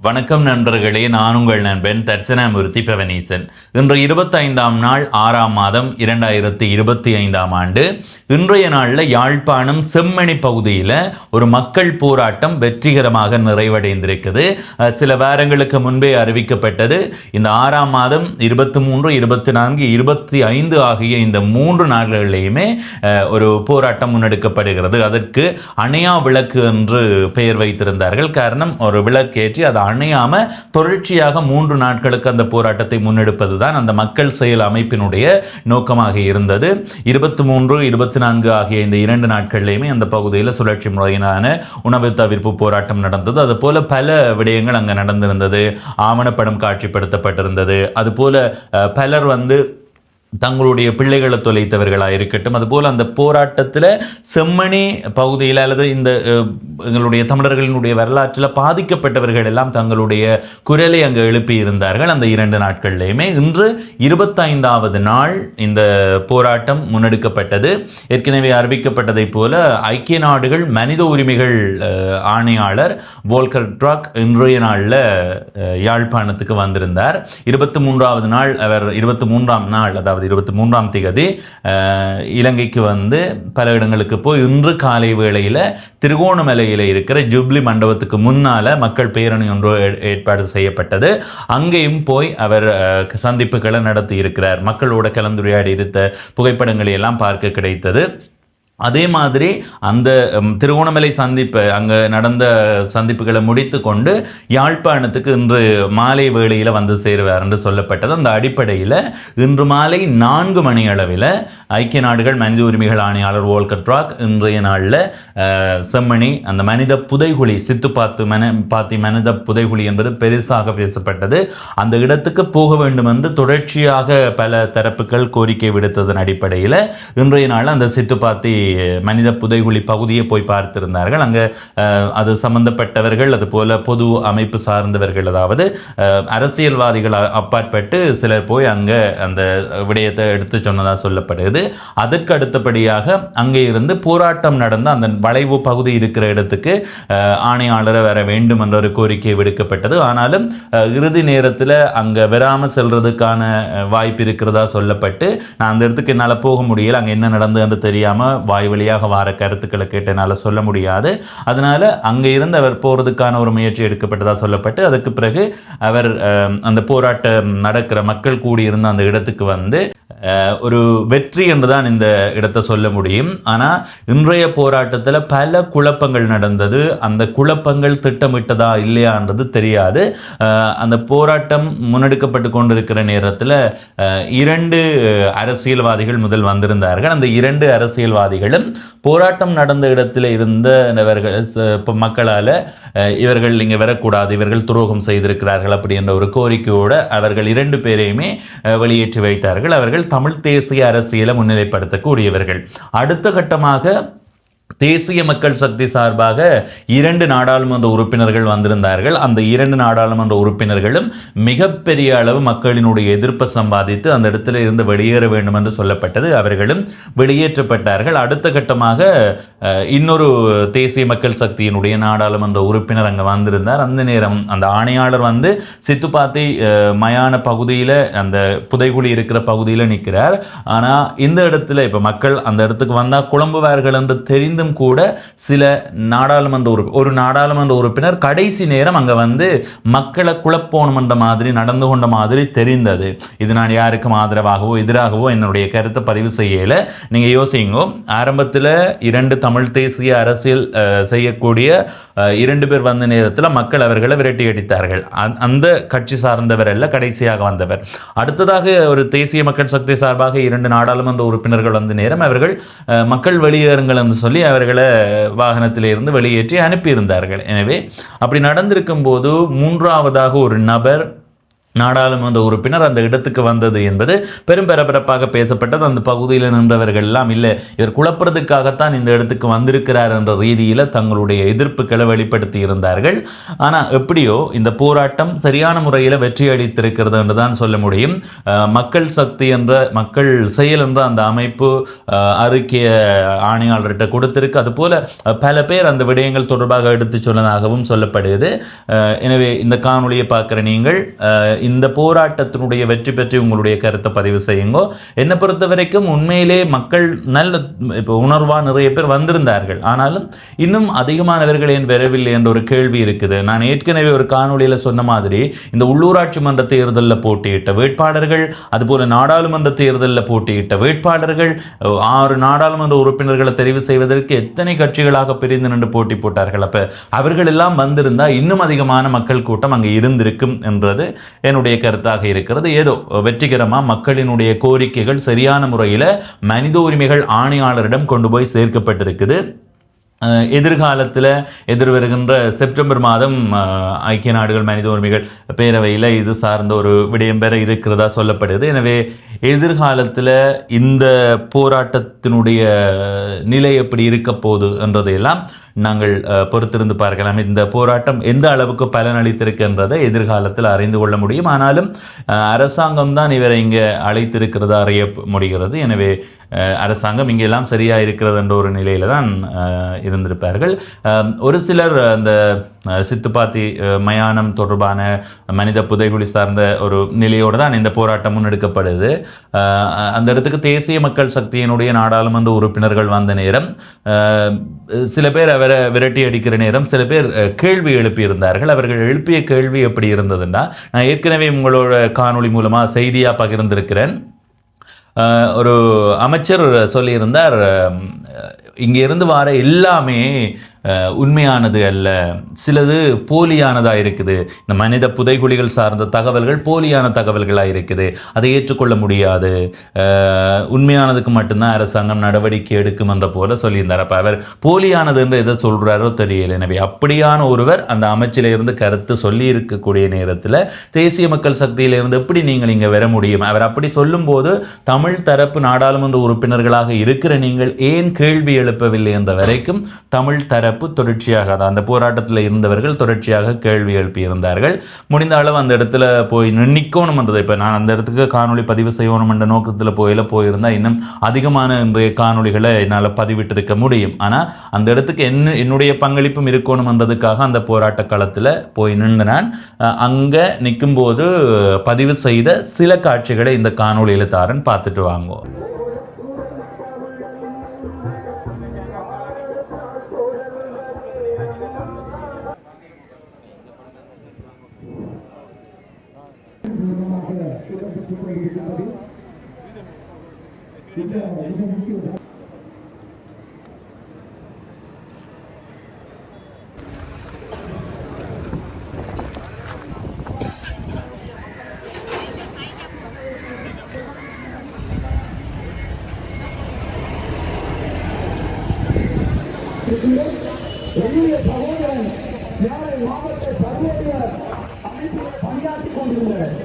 வணக்கம் நண்பர்களே, நான் உங்கள் நண்பன் தர்சனாமூர்த்தி பவனீசன். இன்று 25ஆம் நாள் 6ஆம் மாதம் 2025ஆம் ஆண்டு. இன்றைய நாளில் யாழ்ப்பாணம் செம்மணி பகுதியில் ஒரு மக்கள் போராட்டம் வெற்றிகரமாக நிறைவடைந்திருக்குது. சில வாரங்களுக்கு முன்பே அறிவிக்கப்பட்டது. இந்த 6ஆம் மாதம் 23, 24, 25 ஆகிய இந்த 3 நாட்களிலேயுமே ஒரு போராட்டம் முன்னெடுக்கப்படுகிறது. அதற்கு அணையா விளக்கு என்று பெயர் வைத்திருந்தார்கள். காரணம், ஒரு விளக்கேற்றி அதை அணையாம தொடர்ச்சியாக 3 நாட்களுக்கு அந்த போராட்டத்தை முன்னெடுப்பதுதான் அந்த மக்கள் செயல் அமைப்பினுடைய நோக்கமாக இருந்தது. 23, 24 ஆகிய இந்த 2 நாட்களிலுமே அந்த பகுதியில் சுழற்சி முறையிலான உணவு தவிர்ப்பு போராட்டம் நடந்தது. அதுபோல பல விடயங்கள் அங்கே நடந்திருந்தது. ஆவணப்படம் காட்சிப்படுத்தப்பட்டிருந்தது. அதுபோல பலர் தங்களுடைய பிள்ளைகளை தொலைத்தவர்களாக இருக்கட்டும். அதுபோல் அந்த போராட்டத்தில் செம்மணி பகுதியில் அல்லது இந்த எங்களுடைய தமிழர்களினுடைய வரலாற்றில் பாதிக்கப்பட்டவர்கள் எல்லாம் தங்களுடைய குரலை அங்கு எழுப்பி இருந்தார்கள். அந்த 2 நாட்கள்லையுமே இன்று 25ஆவது நாள் இந்த போராட்டம் முன்னெடுக்கப்பட்டது. ஏற்கனவே அறிவிக்கப்பட்டதை போல ஐக்கிய நாடுகள் மனித உரிமைகள் ஆணையாளர் வோல்கர் ட்ரக் இன்றைய நாளில் யாழ்ப்பாணத்துக்கு வந்திருந்தார். 23ஆவது நாள் அவர் 23ஆம் நாள், அதாவது 23ஆம் தேதி இலங்கைக்கு பல இடங்களுக்கு போய் இன்று காலை வேளையில் திருகோணமலையில் இருக்கிற ஜூப்ளி மண்டபத்துக்கு முன்னால மக்கள் பேரணி ஒன்று ஏற்பாடு செய்யப்பட்டது. அங்கேயும் போய் அவர் சந்திப்புகளை நடத்தி இருக்கிறார். மக்களோட கலந்துரையாடி இருந்த புகைப்படங்களை எல்லாம் பார்க்க கிடைத்தது. அதே மாதிரி அந்த திருகோணமலை சந்திப்பு, அங்கே நடந்த சந்திப்புகளை முடித்து கொண்டு யாழ்ப்பாணத்துக்கு இன்று மாலை வேளையில் சேருவார் என்று சொல்லப்பட்டது. அந்த அடிப்படையில் இன்று மாலை 4 மணி அளவில் ஐக்கிய நாடுகள் மனித உரிமைகள் ஆணையாளர் வோல்கர் ட்ரக் இன்றைய நாளில் செம்மணி அந்த மனித புதைகுழி சித்துப்பாத்தி மனித புதைகுழி என்பது பெருசாக பேசப்பட்டது. அந்த இடத்துக்கு போக வேண்டும் என்று தொடர்ச்சியாக பல தரப்புகள் கோரிக்கை விடுத்ததன் அடிப்படையில் இன்றைய நாள் அந்த சித்துப்பாத்தி மனித புதைகுழி பகுதியை போய் பார்த்திருந்தார்கள். அங்கே அது சம்பந்தப்பட்டவர்கள், அதுபோல பொது அமைப்பு சார்ந்தவர்கள், அதாவது அரசியல்வாதிகள் அப்பாற்பட்டு சிலர் போய் அங்கே அந்த விடயத்தை எடுத்து சொன்னதாக சொல்லப்படுது. அதற்கு அடுத்தபடியாக அங்கே இருந்து போராட்டம் நடந்த அந்த வளைவு பகுதி இருக்கிற இடத்துக்கு ஆணையாளரை வர வேண்டும் என்ற ஒரு கோரிக்கை விடுக்கப்பட்டது. ஆனாலும் இறுதி நேரத்தில் அங்கே வராமல் செல்றதுக்கான வாய்ப்பு இருக்கிறதா சொல்லப்பட்டு, நான் அந்த இடத்துக்கு என்னால் போக முடியல, அங்கே என்ன நடந்ததுன்னு தெரியாமல் வாய் வழியாக வார கருத்துக்களை கேட்டு என்னால் சொல்ல முடியாது. அதனால அங்கே இருந்து அவர் போறதுக்கான ஒரு முயற்சி எடுக்கப்பட்டதா சொல்லப்பட்டு, அதுக்கு பிறகு அவர் அந்த போராட்டம் நடக்கிற மக்கள் கூடியிருந்த அந்த இடத்துக்கு ஒரு வெற்றி என்றுதான் இந்த இடத்தை சொல்ல முடியும். ஆனால் இன்றைய போராட்டத்தில் பல குழப்பங்கள் நடந்தது. அந்த குழப்பங்கள் திட்டமிட்டதா இல்லையான்றது தெரியாது. அந்த போராட்டம் முன்னெடுக்கப்பட்டு கொண்டிருக்கிற நேரத்தில் 2 அரசியல்வாதிகள் முதல் வந்திருந்தார்கள். அந்த 2 அரசியல்வாதிகளும் போராட்டம் நடந்த இடத்தில் இருந்தவர்கள் மக்களால் இவர்கள் இங்கே வரக்கூடாது, இவர்கள் துரோகம் செய்திருக்கிறார்கள் அப்படி என்ற ஒரு கோரிக்கையோடு அவர்கள் 2 பேரையுமே வெளியேற்றி வைத்தார்கள். அவர்கள் தமிழ் தேசிய அரசியலை முன்னிலைப்படுத்தக்கூடியவர்கள். அடுத்த கட்டமாக தேசிய மக்கள் சக்தி சார்பாக 2 நாடாளுமன்ற உறுப்பினர்கள் வந்திருந்தார்கள். அந்த 2 நாடாளுமன்ற உறுப்பினர்களும் மிகப்பெரிய அளவு மக்களினுடைய எதிர்ப்பை சம்பாதித்து அந்த இடத்துல இருந்து வெளியேற வேண்டும் என்று சொல்லப்பட்டது. அவர்களும் வெளியேற்றப்பட்டார்கள். அடுத்த கட்டமாக இன்னொரு தேசிய மக்கள் சக்தியினுடைய நாடாளுமன்ற உறுப்பினர் அங்கே வந்திருந்தார். அந்த நேரம் அந்த ஆணையாளர் சித்துப்பாத்தி மயான பகுதியில், அந்த புதைகுழி இருக்கிற பகுதியில் நிற்கிறார். ஆனால் இந்த இடத்துல இப்போ மக்கள் அந்த இடத்துக்கு வந்தால் குழம்புவார்கள் என்று தெரிந்தும் கூட சில ஒரு நாடாளுமன்ற உறுப்பினர் கடைசி நேரம் அங்கே மக்களை குழப்போணும் என்ற மாதிரி நடந்து கொண்ட மாதிரி தெரிந்தது. இது நான் யாருக்கும் ஆதரவாகவோ எதிராகவோ என்னுடைய கருத்தை பதிவு செய்யல. நீங்க யோசிங்க, ஆரம்பத்தில் 2 தமிழ் தேசிய அரசியல் செய்யக்கூடிய 2 பேர் வந்த நேரத்தில் மக்கள் அவர்களை விரட்டி அடித்தார்கள். அந்த கட்சி சார்ந்தவர் அல்ல, கடைசியாக வந்தவர். அடுத்ததாக ஒரு தேசிய மக்கள் சக்தி சார்பாக 2 நாடாளுமன்ற உறுப்பினர்கள் வந்த நேரம் அவர்கள் மக்கள் வெளியேறுங்கள் என்று சொல்லி அவர்களை வாகனத்திலிருந்து வெளியேற்றி அனுப்பியிருந்தார்கள். எனவே அப்படி நடந்திருக்கும் போது 3ஆவதாக ஒரு நபர் நாடாளுமன்ற உறுப்பினர் அந்த இடத்துக்கு வந்தது என்பது பெரும் பரபரப்பாக பேசப்பட்டது. அந்த பகுதியில் நின்றவர்கள் எல்லாம் இல்லை, இவர் குழப்பறதுக்காகத்தான் இந்த இடத்துக்கு வந்திருக்கிறார் என்ற ரீதியில் தங்களுடைய எதிர்ப்புகளை வெளிப்படுத்தி இருந்தார்கள். ஆனால் எப்படியோ இந்த போராட்டம் சரியான முறையில் வெற்றி அளித்திருக்கிறது என்று தான் சொல்ல முடியும். மக்கள் சக்தி என்ற மக்கள் செயல் என்ற அந்த அமைப்பு அறிக்கைய ஆணையாளர்கிட்ட கொடுத்திருக்கு. அதுபோல பல பேர் அந்த விடயங்கள் தொடர்பாக எடுத்து சொன்னதாகவும் சொல்லப்படுகிறது. எனவே இந்த காணொலியை பார்க்கிற நீங்கள் இந்த போராட்டத்தினுடைய வெற்றி பற்றி உங்களுடைய கருத்தை பதிவு செய்யுங்க. என்னை பொறுத்த வரைக்கும் உண்மையிலே மக்கள் நல்ல உணர்வா நிறைய பேர் வந்திருந்தார்கள். ஆனாலும் இன்னும் அதிகமானவர்கள் ஏன் வரவில்லை என்ற ஒரு கேள்வி இருக்குது. நான் ஏற்கனவே ஒரு காணொலியில் சொன்ன மாதிரி இந்த உள்ளூராட்சி மன்ற தேர்தலில் போட்டியிட்ட வேட்பாளர்கள், அதுபோல நாடாளுமன்ற தேர்தலில் போட்டியிட்ட வேட்பாளர்கள், 6 நாடாளுமன்ற உறுப்பினர்களை தெரிவு செய்வதற்கு எத்தனை கட்சிகளாக பிரிந்து நின்று போட்டி போட்டார்கள். அப்ப அவர்கள் எல்லாம் வந்திருந்தா இன்னும் அதிகமான மக்கள் கூட்டம் அங்கே இருந்திருக்கும் என்றது என்னுடைய கருத்தாக இருக்கிறது. ஏதோ வெற்றிகரமாக மக்களினுடைய கோரிக்கைகள் சரியான முறையில் மனித உரிமைகள் ஆணையாளரிடம் கொண்டு போய் சேர்க்கப்பட்டிருக்குது. எதிர்காலத்தில் எதிர்வருகின்ற செப்டம்பர் மாதம் ஐக்கிய நாடுகள் மனித உரிமைகள் பேரவையில் இது சார்ந்த ஒரு விடயம் பெற இருக்கிறதா சொல்லப்படுது. எனவே எதிர்காலத்தில் இந்த போராட்டத்தினுடைய நிலை எப்படி இருக்க போகுது என்றதையெல்லாம் நாங்கள் பொறுத்திருந்து பார்க்கலாம். இந்த போராட்டம் எந்த அளவுக்கு பலனளித்திருக்கின்றதை எதிர்காலத்தில் அறிந்து கொள்ள முடியும். ஆனாலும் அரசாங்கம் தான் இவரை இங்கே அழைத்திருக்கிறதா அறிய முடிகிறது. எனவே அரசாங்கம் இங்கெல்லாம் சரியாக இருக்கிறது என்ற ஒரு நிலையில் தான் இருந்திருப்பார்கள். ஒரு சிலர் அந்த சித்துப்பாத்தி மயானம் தொடர்பான மனித புதைகுழி சார்ந்த ஒரு நிலையோடு தான் இந்த போராட்டம் முன்னெடுக்கப்படுது. அந்த இடத்துக்கு தேசிய மக்கள் சக்தியினுடைய நாடாளுமன்ற உறுப்பினர்கள் வந்த நேரம் சில பேர் அவரை விரட்டி அடிக்கிற நேரம் சில பேர் கேள்வி எழுப்பியிருந்தார்கள். அவர்கள் எழுப்பிய கேள்வி எப்படி இருந்ததுன்னா, நான் ஏற்கனவே உங்களோட காணொளி மூலமாக செய்தியாக பகிர்ந்திருக்கிறேன். ஒரு அமைச்சர் சொல்லியிருந்தார், இங்கிருந்து வர எல்லாமே உண்மையானது அல்ல, சிலது போலியானதாக இருக்குது. இந்த மனித புதைகுழிகள் சார்ந்த தகவல்கள் போலியான தகவல்களாக இருக்குது, அதை ஏற்றுக்கொள்ள முடியாது, உண்மையானதுக்கு மட்டும்தான் அரசாங்கம் நடவடிக்கை எடுக்கும் என்ற போல சொல்லியிருந்தார். அப்போ அவர் போலியானது என்று எதை சொல்கிறாரோ தெரியல. எனவே அப்படியான ஒருவர் அந்த அமைச்சிலிருந்து கருத்து சொல்லி இருக்கக்கூடிய நேரத்தில் தேசிய மக்கள் சக்தியிலிருந்து எப்படி நீங்கள் இங்கே வர முடியும்? அவர் அப்படி சொல்லும்போது தமிழ் தரப்பு நாடாளுமன்ற உறுப்பினர்களாக இருக்கிற நீங்கள் ஏன் கேள்வி எழுப்பவில்லை என்ற வரைக்கும் தமிழ் தரப்பு தொடர்ச்சியாக அந்த போராட்டத்தில் இருந்தவர்கள் தொடர்ச்சியாக கேள்வி எழுப்பியிருந்தார்கள். முடிந்த அளவு அந்த இடத்துல போய் நிற்கணும் என்றதை, இப்போ நான் அந்த இடத்துக்கு காணொலி பதிவு செய்யணும் என்ற நோக்கத்தில் போயிருந்தால் இன்னும் அதிகமான இன்றைய காணொலிகளை என்னால் பதிவிட்டிருக்க முடியும். ஆனால் அந்த இடத்துக்கு என்னுடைய பங்களிப்பும் இருக்கணும் என்றதுக்காக அந்த போராட்ட களத்தில் போய் நின்று நான் அங்கே நிற்கும்போது பதிவு செய்த சில காட்சிகளை இந்த காணொலியில் தாரன் பார்த்துட்டு வாங்குவோம். என்னுடைய சகோதரன் யாரை மாவட்ட சர்வோதய அமைப்பில் பணியாற்றிக் கொண்டிருந்தார்.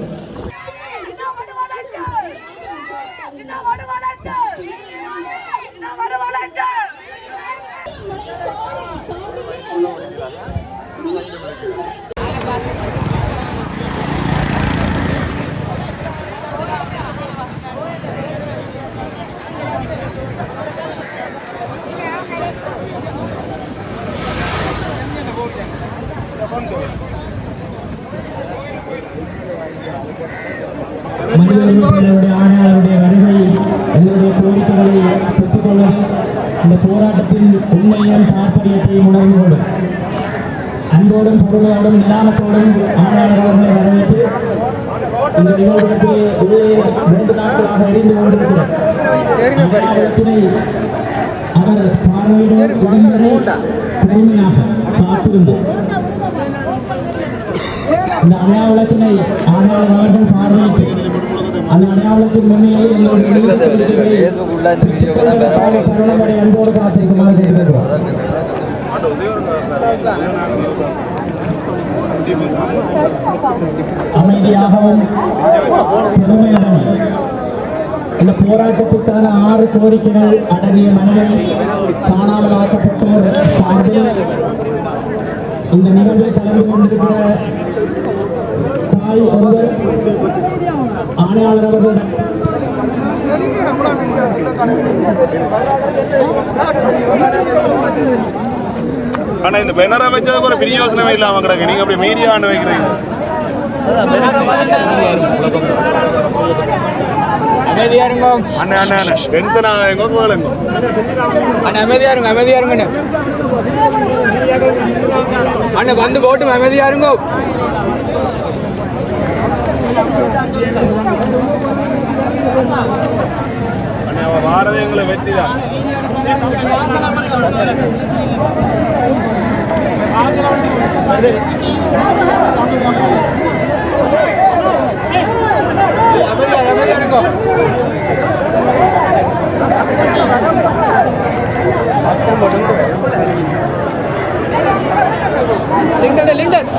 மனித உரிமைகளுடைய ஆணையாளருடைய வருகை எங்களுடைய கோரிக்கைகளை பெற்றுக்கொள்வது இந்த போராட்டத்தின் உண்மையும் தாற்பயத்தையும் உணர்ந்து கொள்ளும். அன்போடும் பொறுமையோடும் நிதானத்தோடும் ஆணையாளர் அவர்களை வரவேற்று இந்த நிகழ்வுக்கு உள்ளே 3 நாட்களாக எரிந்து கொண்டிருக்கிறார். அவர் பார்வையிட பொறுமையாக காத்திருந்து இந்த அடையாளத்தினை ஆணையாளர் அவர்கள் பார்வையிட்டு அந்த அடையாளத்தின் முன்னிலையில் எங்களுடைய அன்போடு காத்திருக்குமாறு கேட்டுக்கொள்கிறோம். அமைதியாகவும் பொறுமையுடனும் இந்த போராட்டத்திற்கான 6 கோரிக்கைகள் அடங்கிய மனுவை காணாமல் ஆக்கப்பட்டோர் சார்பில் இந்த நிகழ்வில் கலந்து கொண்டிருக்கிற தாய் ஒருவர் ஆணையாளர் அவர்களுடன் ஆனா இந்த பேனரை வச்சதுக்கு ஒரு பெரிய யோசனை இல்லாம கிடக்கு. நீங்க அப்படி மீடியா ஆண்டு வைக்கிறீங்க. அமைதியா இருங்க அண்ணே அண்ணே அண்ணே டென்ஷன் ஆகுங்க போலங்க. அண்ணா அமைதியா இருங்க அண்ணா வந்து போட்டு அமைதியா இருங்க. அண்ணே அவ வாரதே எங்களை வெற்றி தான். அமைதியா இருங்க. லிங்கன்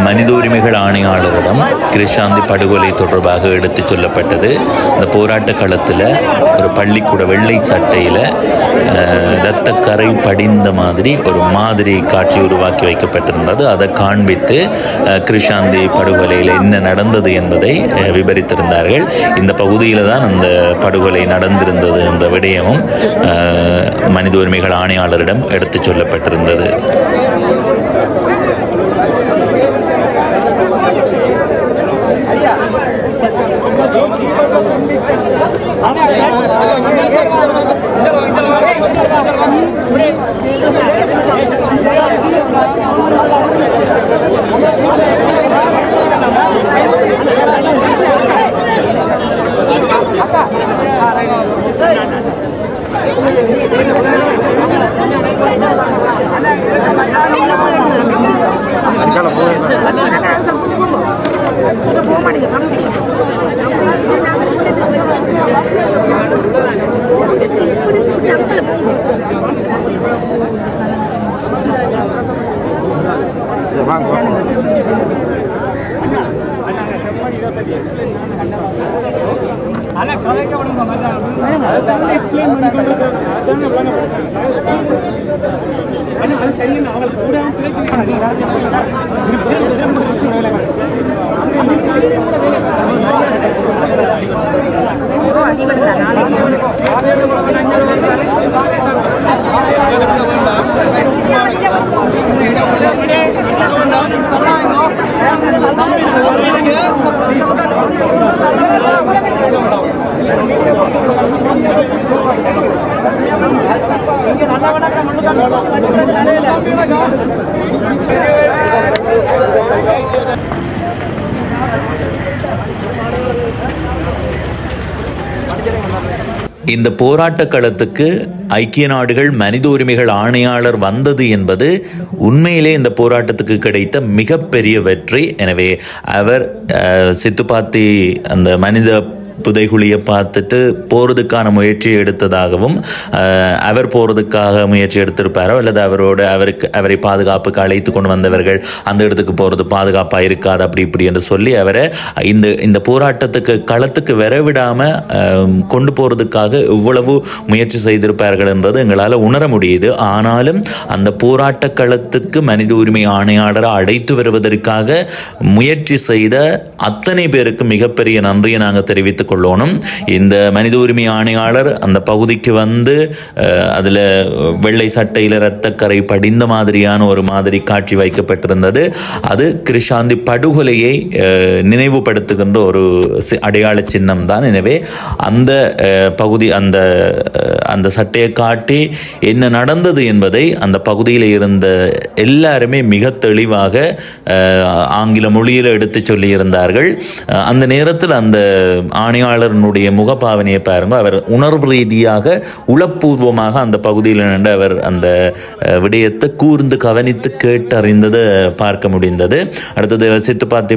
மனித உரிமைகள் ஆணையாளரிடம் கிருஷாந்தி படுகொலை தொடர்பாக எடுத்துச் சொல்லப்பட்டது. இந்த போராட்ட களத்தில் ஒரு பள்ளிக்கூட வெள்ளை சட்டையில் இரத்தக்கரை படிந்த மாதிரி ஒரு மாதிரி காட்சி உருவாக்கி வைக்கப்பட்டிருந்தது. அதை காண்பித்து கிருஷாந்தி படுகொலையில் என்ன நடந்தது என்பதை விவரித்திருந்தார்கள். இந்த பகுதியில் தான் அந்த படுகொலை நடந்திருந்தது என்ற விடயமும் மனித உரிமைகள் ஆணையாளரிடம் எடுத்துச் சொல்லப்பட்டிருந்தது. இந்த போராட்ட களத்துக்கு ஐக்கிய நாடுகள் மனித உரிமைகள் ஆணையாளர் வந்தது என்பது உண்மையிலே இந்த போராட்டத்துக்கு கிடைத்த மிகப்பெரிய வெற்றி. எனவே அவர் சித்துப்பாத்தி அந்த மனித புதைகுழியை பார்த்துட்டு போகிறதுக்கான முயற்சியை எடுத்ததாகவும் அவர் போகிறதுக்காக முயற்சி எடுத்திருப்பாரோ அல்லது அவரை பாதுகாப்புக்கு அழைத்து கொண்டு வந்தவர்கள் அந்த இடத்துக்கு போகிறது பாதுகாப்பாக இருக்காது அப்படி இப்படி என்று சொல்லி அவரை இந்த போராட்டத்துக்கு களத்துக்கு வரவிடாமல் கொண்டு போகிறதுக்காக இவ்வளவு முயற்சி செய்திருப்பார்கள் என்றது எங்களால் உணர முடியுது. ஆனாலும் அந்த போராட்ட களத்துக்கு மனித உரிமை ஆணையாளரை அழைத்து வருவதற்காக முயற்சி செய்த அத்தனை பேருக்கு மிகப்பெரிய நன்றியை நாங்கள் தெரிவித்துக் தெரிவித்துக் கொள்ளணும். இந்த மனித உரிமை ஆணையாளர் அந்த பகுதிக்கு வந்து அதில் வெள்ளை சட்டையில் இரத்தக்கரை படிந்த மாதிரியான ஒரு மாதிரி காட்சி வைக்கப்பட்டிருந்தது. அது கிருஷாந்தி படுகொலையை நினைவுபடுத்துகின்ற ஒரு அடையாள சின்னம் தான். எனவே அந்த பகுதி அந்த சட்டையை காட்டி என்ன நடந்தது என்பதை அந்த பகுதியில் இருந்த எல்லாருமே மிக தெளிவாக ஆங்கில மொழியில் எடுத்து சொல்லியிருந்தார்கள். அந்த நேரத்தில் அந்த ஆணையாளருடைய முகபாவனையை பாருங்க. அவர் உணர்வு ரீதியாக உளப்பூர்வமாக அந்த பகுதியில் நின்று அவர் அந்த விடயத்தை கூர்ந்து கவனித்து கேட்டறிந்ததை பார்க்க முடிந்தது. அடுத்தது சித்துப்பாத்தி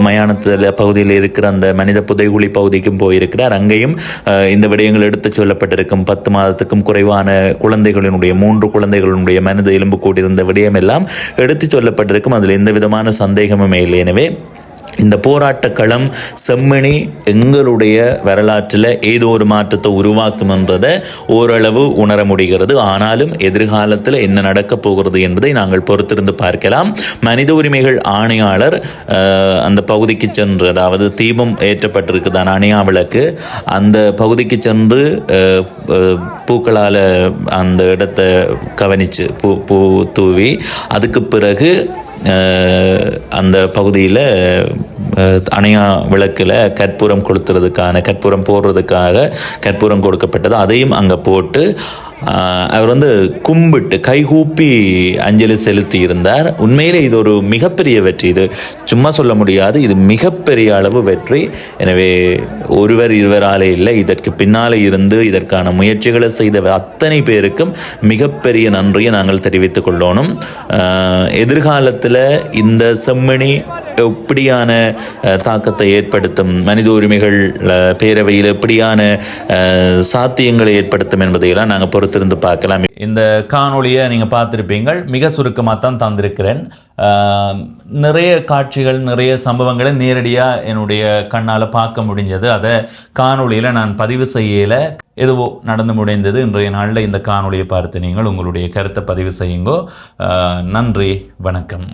மயானத்தில் பகுதியில் இருக்கிற அந்த மனித புதைகுழி பகுதிக்கும் போயிருக்கிறார். அங்கேயும் இந்த விடயங்கள் எடுத்து சொல்லப்பட்டிருக்கும். 10 மாதத்துக்கும் குறைவான குழந்தைகளினுடைய 3 குழந்தைகளினுடைய மனித எலும்பு கூடியிருந்த விடயம் எல்லாம் எடுத்து சொல்லப்பட்டிருக்கும். அதில் எந்த விதமான சந்தேகமுமே இல்லை. எனவே இந்த போராட்ட களம் செம்மணி எங்களுடைய வரலாற்றில் ஏதோ ஒரு மாற்றத்தை உருவாக்கும் என்றதை ஓரளவு உணர முடிகிறது. ஆனாலும் எதிர்காலத்தில் என்ன நடக்கப் போகிறது என்பதை நாங்கள் பொறுத்திருந்து பார்க்கலாம். மனித உரிமைகள் ஆணையாளர் அந்த பகுதிக்கு சென்று, அதாவது தீபம் ஏற்றப்பட்டிருக்குதான் அணையா விளக்கு, அந்த பகுதிக்கு சென்று பூக்களால் அந்த இடத்தை கவனித்து பூ தூவி அதுக்கு பிறகு அந்த பகுதியில் அணையா விளக்கில் கற்பூரம் போடுறதுக்காக கற்பூரம் கொடுக்கப்பட்டது. அதையும் அங்கே போட்டு அவர் வந்து கும்பிட்டு கைகூப்பி அஞ்சலி செலுத்தி இருந்தார். உண்மையிலே இது ஒரு மிகப்பெரிய வெற்றி. இது சும்மா சொல்ல முடியாது, இது மிகப்பெரிய அளவு வெற்றி. எனவே இருவராலே இல்லை, இதற்கு பின்னாலே இருந்து இதற்கான முயற்சிகளை செய்த அத்தனை பேருக்கும் மிகப்பெரிய நன்றியை நாங்கள் தெரிவித்துக் கொள்ளணும். எதிர்காலத்தில் இந்த செம்மணி எப்படியான தாக்கத்தை ஏற்படுத்தும், மனித உரிமைகள் பேரவையில் எப்படியான சாத்தியங்களை ஏற்படுத்தும் என்பதையெல்லாம் நாங்கள் பொறுத்திருந்து பார்க்கலாம். இந்த காணொலியை நீங்கள் பார்த்துருப்பீங்கள். மிக சுருக்கமாக தான் தந்திருக்கிறேன். நிறைய காட்சிகள், நிறைய சம்பவங்களை நேரடியாக என்னுடைய கண்ணால் பார்க்க முடிஞ்சது. அதை காணொலியில் நான் பதிவு செய்யலை. எதுவோ நடந்து முடிந்தது. இன்றைய நாளில் இந்த காணொலியை பார்த்து நீங்கள் உங்களுடைய கருத்தை பதிவு செய்யுங்கோ. நன்றி, வணக்கம்.